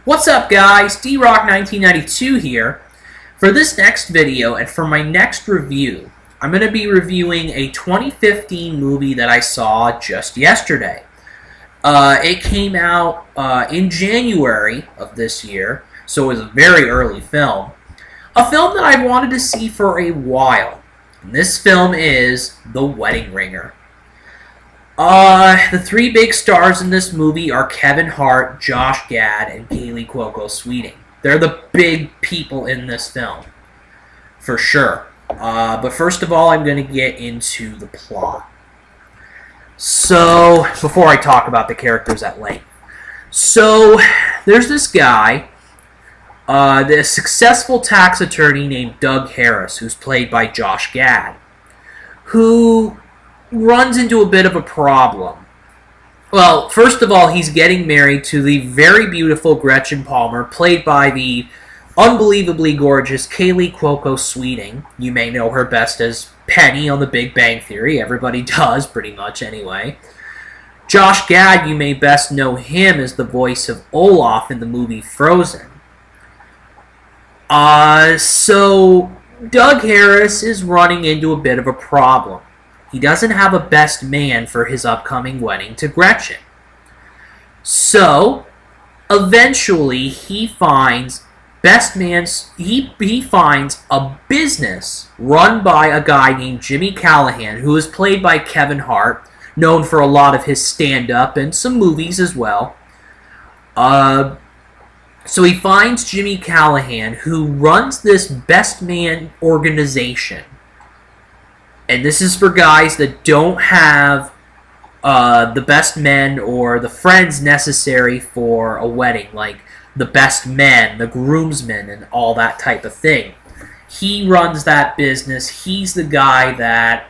What's up, guys? D-Rock1992 here. For this next video and for my next review, I'm going to be reviewing a 2015 movie that I saw just yesterday. It came out in January of this year, so it was a very early film. A film that I've wanted to see for a while. And this film is The Wedding Ringer. The three big stars in this movie are Kevin Hart, Josh Gad, and Kaley Cuoco-Sweeting. They're the big people in this film, for sure. But first of all, I'm going to get into the plot. So, before I talk about the characters at length. So, there's this guy, this successful tax attorney named Doug Harris, who's played by Josh Gad, who runs into a bit of a problem. Well, first of all, he's getting married to the very beautiful Gretchen Palmer, played by the unbelievably gorgeous Kaley Cuoco-Sweeting. You may know her best as Penny on The Big Bang Theory. Everybody does, pretty much, anyway. Josh Gad, you may best know him as the voice of Olaf in the movie Frozen. So Doug Harris is running into a bit of a problem. He doesn't have a best man for his upcoming wedding to Gretchen. So, eventually, he finds he finds a business run by a guy named Jimmy Callahan, who is played by Kevin Hart, known for a lot of his stand-up and some movies as well. So he finds Jimmy Callahan, who runs this best man organization. And this is for guys that don't have the best men or the friends necessary for a wedding, like the best men, the groomsmen, and all that type of thing. He runs that business. He's the guy that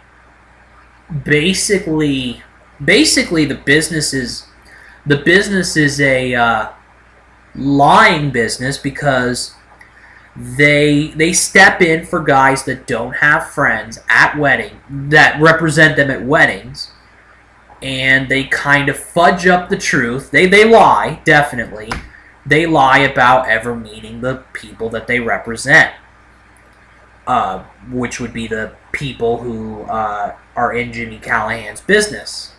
basically the business is a lying business, because they step in for guys that don't have friends at that represent them at weddings, and they kind of fudge up the truth. They lie, definitely. They lie about ever meeting the people that they represent, which would be the people who are in Jimmy Callahan's business.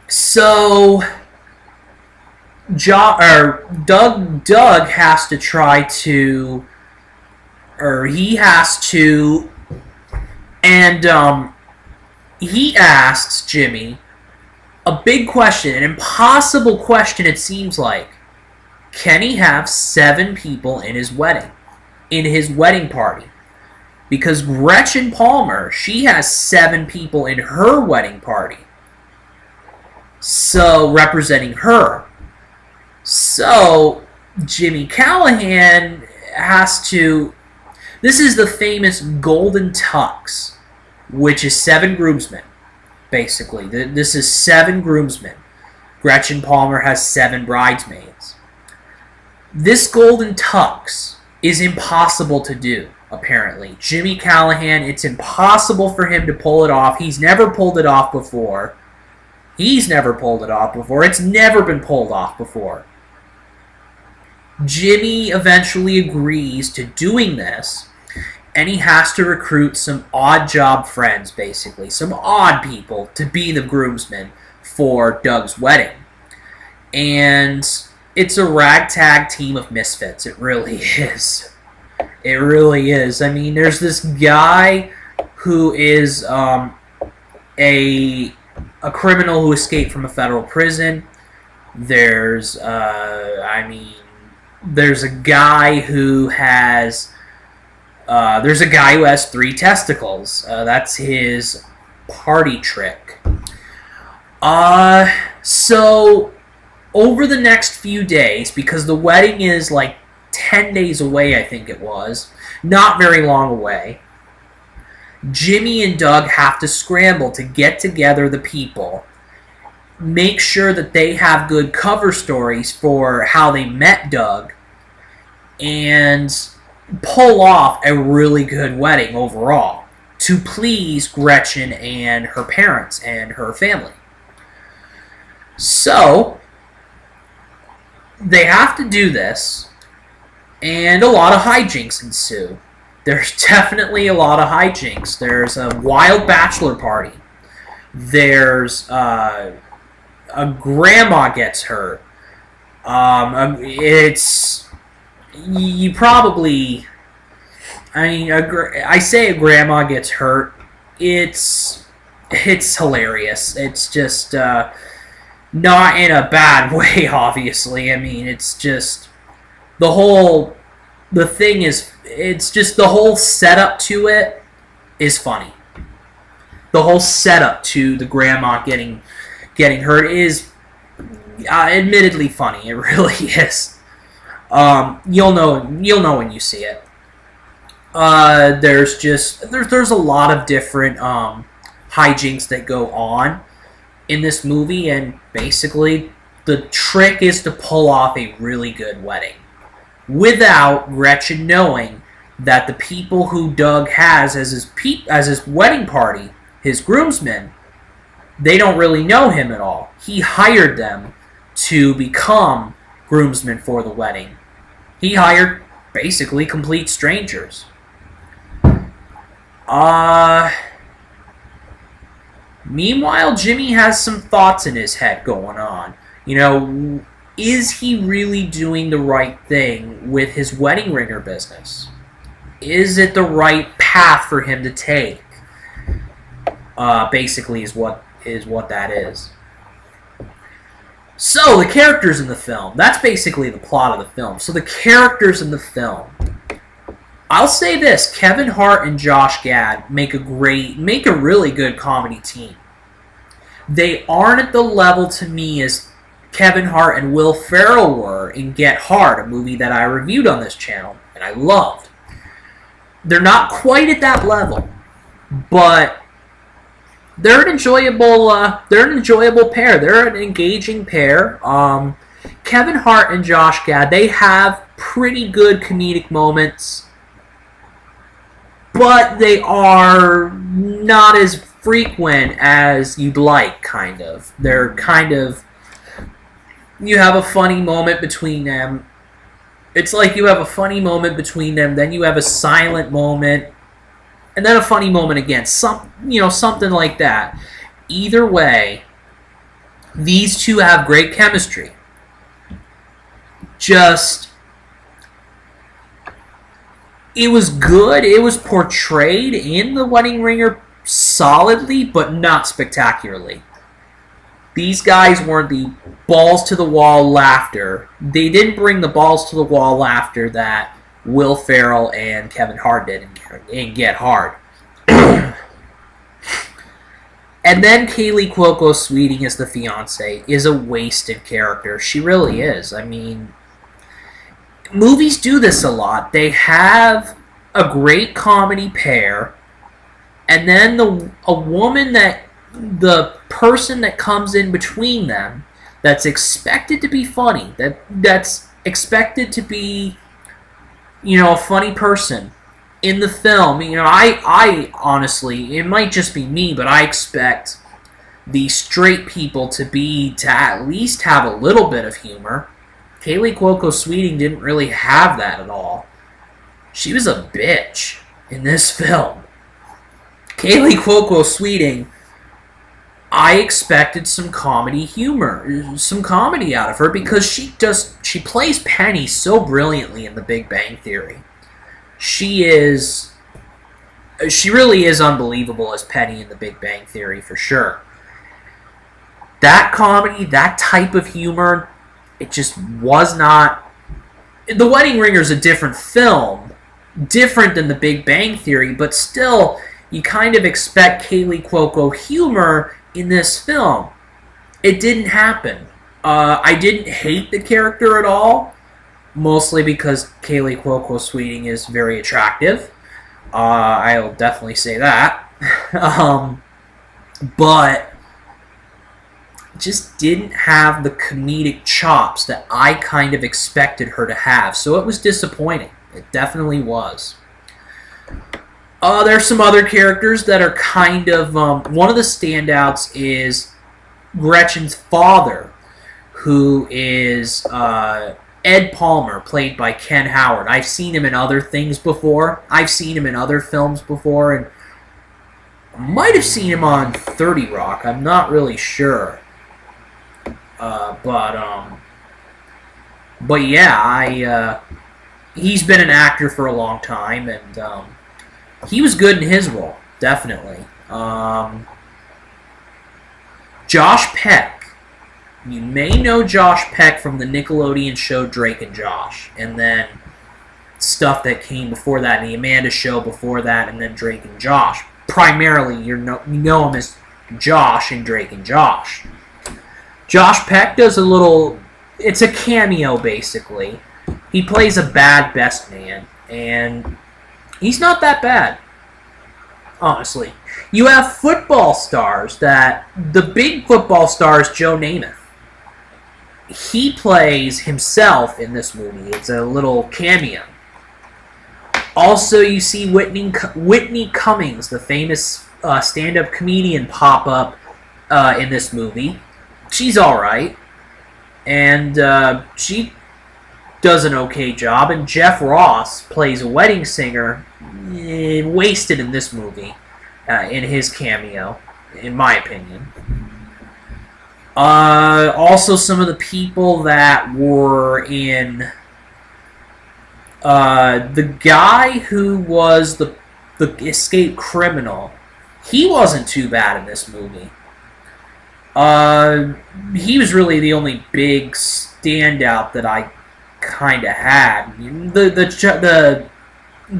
So Doug has to try to, he asks Jimmy a big question, an impossible question it seems like. Can he have 7 people in his wedding party? Because Gretchen Palmer, she has 7 people in her wedding party, so representing her. So, Jimmy Callahan has to... This is the famous Golden Tux, which is 7 groomsmen, basically. This is 7 groomsmen. Gretchen Palmer has 7 bridesmaids. This Golden Tux is impossible to do, apparently. Jimmy Callahan, it's impossible for him to pull it off. He's never pulled it off before. It's never been pulled off before. Jimmy eventually agrees to doing this, and he has to recruit some odd job friends, basically. Some odd people to be the groomsmen for Doug's wedding. And it's a ragtag team of misfits. It really is. It really is. I mean, there's this guy who is a criminal who escaped from a federal prison. There's a guy who has 3 testicles. That's his party trick. So over the next few days, because the wedding is like 10 days away, I think it was, not very long away, Jimmy and Doug have to scramble to get together the people, make sure that they have good cover stories for how they met Doug, and pull off a really good wedding overall to please Gretchen and her parents and her family. So, they have to do this, and a lot of hijinks ensue. There's definitely a lot of hijinks. There's a wild bachelor party. There's a grandma gets hurt. You probably, I mean, I say a grandma gets hurt. It's hilarious. It's just not in a bad way, obviously. I mean, it's just the thing is, it's just the whole setup to it is funny. The whole setup to the grandma getting hurt is admittedly funny. It really is. You'll know when you see it. There's a lot of different hijinks that go on in this movie, and basically the trick is to pull off a really good wedding without Gretchen knowing that the people who Doug has as his wedding party, his groomsmen, they don't really know him at all. He hired them to become groomsmen for the wedding. He hired basically complete strangers. Meanwhile, Jimmy has some thoughts in his head going on. You know, is he really doing the right thing with his wedding ringer business? Is it the right path for him to take? Basically is what that is. So, the characters in the film. That's basically the plot of the film. So, the characters in the film. I'll say this. Kevin Hart and Josh Gad make a really good comedy team. They aren't at the level, to me, as Kevin Hart and Will Ferrell were in Get Hard, a movie that I reviewed on this channel, and I loved. They're not quite at that level, but they're an enjoyable pair. They're an engaging pair. Kevin Hart and Josh Gad, they have pretty good comedic moments, but they are not as frequent as you'd like, kind of. They're kind of... You have a funny moment between them. It's like you have a funny moment between them, then you have a silent moment, and then a funny moment again. Something like that. Either way, these two have great chemistry. It was good. It was portrayed in The Wedding Ringer solidly, but not spectacularly. These guys weren't the balls-to-the-wall laughter. They didn't bring the balls-to-the-wall laughter that Will Ferrell and Kevin Hart did in Get Hard. And then Kaley Cuoco-Sweeting as the fiancée is a wasted character. She really is. I mean, movies do this a lot. They have a great comedy pair, and then the person that comes in between them, that's expected to be funny, that's expected to be, a funny person in the film. I honestly, it might just be me, but I expect the straight people to at least have a little bit of humor. Kaley Cuoco-Sweeting didn't really have that at all. She was a bitch in this film. Kaley Cuoco-Sweeting, I expected some comedy humor, some comedy out of her, because she plays Penny so brilliantly in The Big Bang Theory. She really is unbelievable as Penny in The Big Bang Theory, for sure. That comedy, that type of humor, it just was not... The Wedding Ringer is a different film, different than The Big Bang Theory, but still, you kind of expect Kaley Cuoco humor in this film. It didn't happen. I didn't hate the character at all, mostly because Kaley Cuoco-Sweeting is very attractive. I'll definitely say that. But just didn't have the comedic chops that I kind of expected her to have, so it was disappointing. It definitely was. There's some other characters that are kind of... one of the standouts is Gretchen's father, who is Ed Palmer, played by Ken Howard. I've seen him in other things before. I've seen him in other films before, and I might have seen him on 30 Rock. I'm not really sure. But yeah, he's been an actor for a long time, and he was good in his role, definitely. Josh Peck. You may know Josh Peck from the Nickelodeon show Drake and Josh, and then stuff that came before that, and the Amanda show before that, and then Drake and Josh. Primarily, you know him as Josh in Drake and Josh. Josh Peck does a little... It's a cameo, basically. He plays a bad best man, and he's not that bad, honestly. You have football stars that... The big football star is Joe Namath. He plays himself in this movie. It's a little cameo. Also, you see Whitney Cummings, the famous stand-up comedian, pop up in this movie. She's alright. And she does an okay job. And Jeff Ross plays a wedding singer, wasted in this movie, in his cameo, in my opinion. Also, some of the people that were in... the guy who was the escaped criminal, he wasn't too bad in this movie. He was really the only big standout that I kind of had. The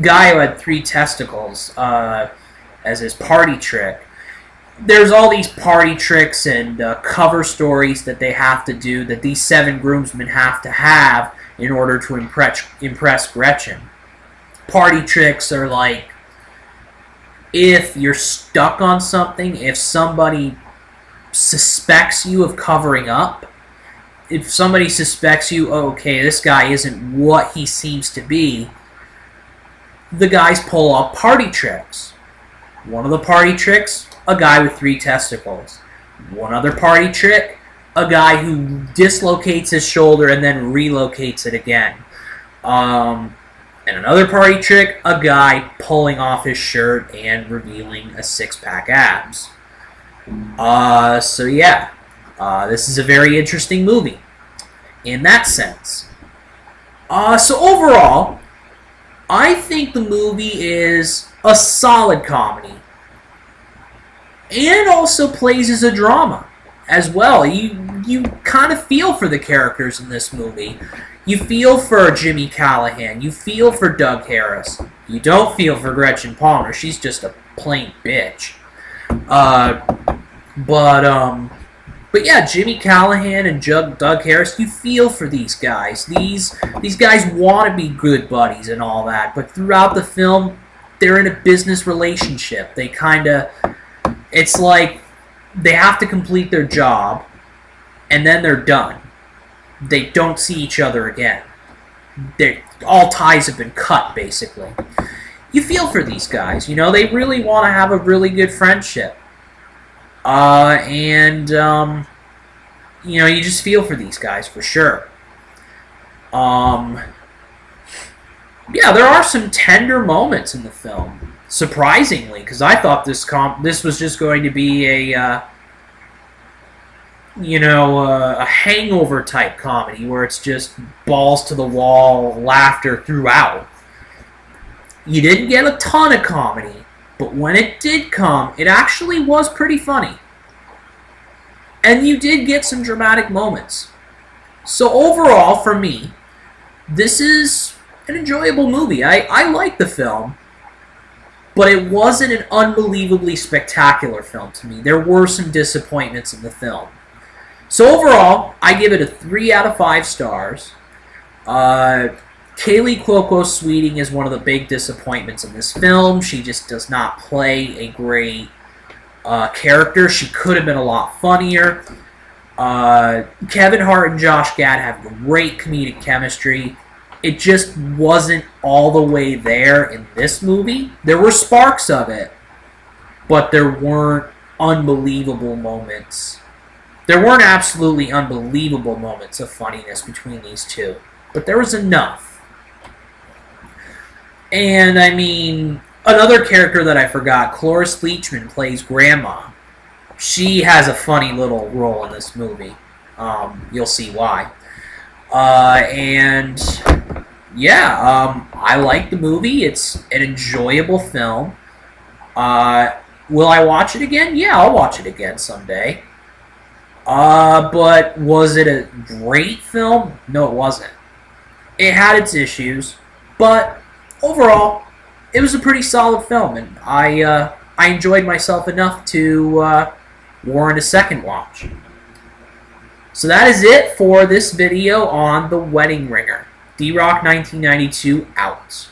guy who had 3 testicles as his party trick. There's all these party tricks and cover stories that they have to do, that these 7 groomsmen have to have in order to impress Gretchen. Party tricks are like, if you're stuck on something, if somebody suspects you of covering up, if somebody suspects you, oh, okay, this guy isn't what he seems to be, the guys pull off party tricks. One of the party tricks, a guy with 3 testicles. One other party trick, a guy who dislocates his shoulder and then relocates it again. And another party trick, a guy pulling off his shirt and revealing a 6-pack abs. So yeah, this is a very interesting movie in that sense. So overall, I think the movie is a solid comedy. And also plays as a drama as well. You kind of feel for the characters in this movie. You feel for Jimmy Callahan. You feel for Doug Harris. You don't feel for Gretchen Palmer. She's just a plain bitch. But yeah, Jimmy Callahan and Doug Harris, you feel for these guys. These guys want to be good buddies and all that, but throughout the film, they're in a business relationship. They kind of... It's like they have to complete their job, and then they're done. They don't see each other again. All ties have been cut, basically. You feel for these guys. You know, they really want to have a really good friendship. You know, you just feel for these guys, for sure. Yeah, there are some tender moments in the film. Surprisingly, because I thought this was just going to be a hangover type comedy where it's just balls to the wall laughter throughout. You didn't get a ton of comedy, but when it did come, it actually was pretty funny. And you did get some dramatic moments. So overall, for me, this is an enjoyable movie. I like the film. But it wasn't an unbelievably spectacular film to me. There were some disappointments in the film. So overall, I give it a 3 out of 5 stars. Kaley Cuoco-Sweeting is one of the big disappointments in this film. She just does not play a great character. She could have been a lot funnier. Kevin Hart and Josh Gad have great comedic chemistry. It just wasn't all the way there in this movie. There were sparks of it, but there weren't unbelievable moments. There weren't absolutely unbelievable moments of funniness between these two, but there was enough. And, I mean, another character that I forgot, Cloris Leachman plays Grandma. She has a funny little role in this movie. You'll see why. And, yeah, I like the movie. It's an enjoyable film. Will I watch it again? Yeah, I'll watch it again someday. But was it a great film? No, it wasn't. It had its issues, but overall, it was a pretty solid film, and I enjoyed myself enough to warrant a second watch. So that is it for this video on The Wedding Ringer. D-Rock 1992 out.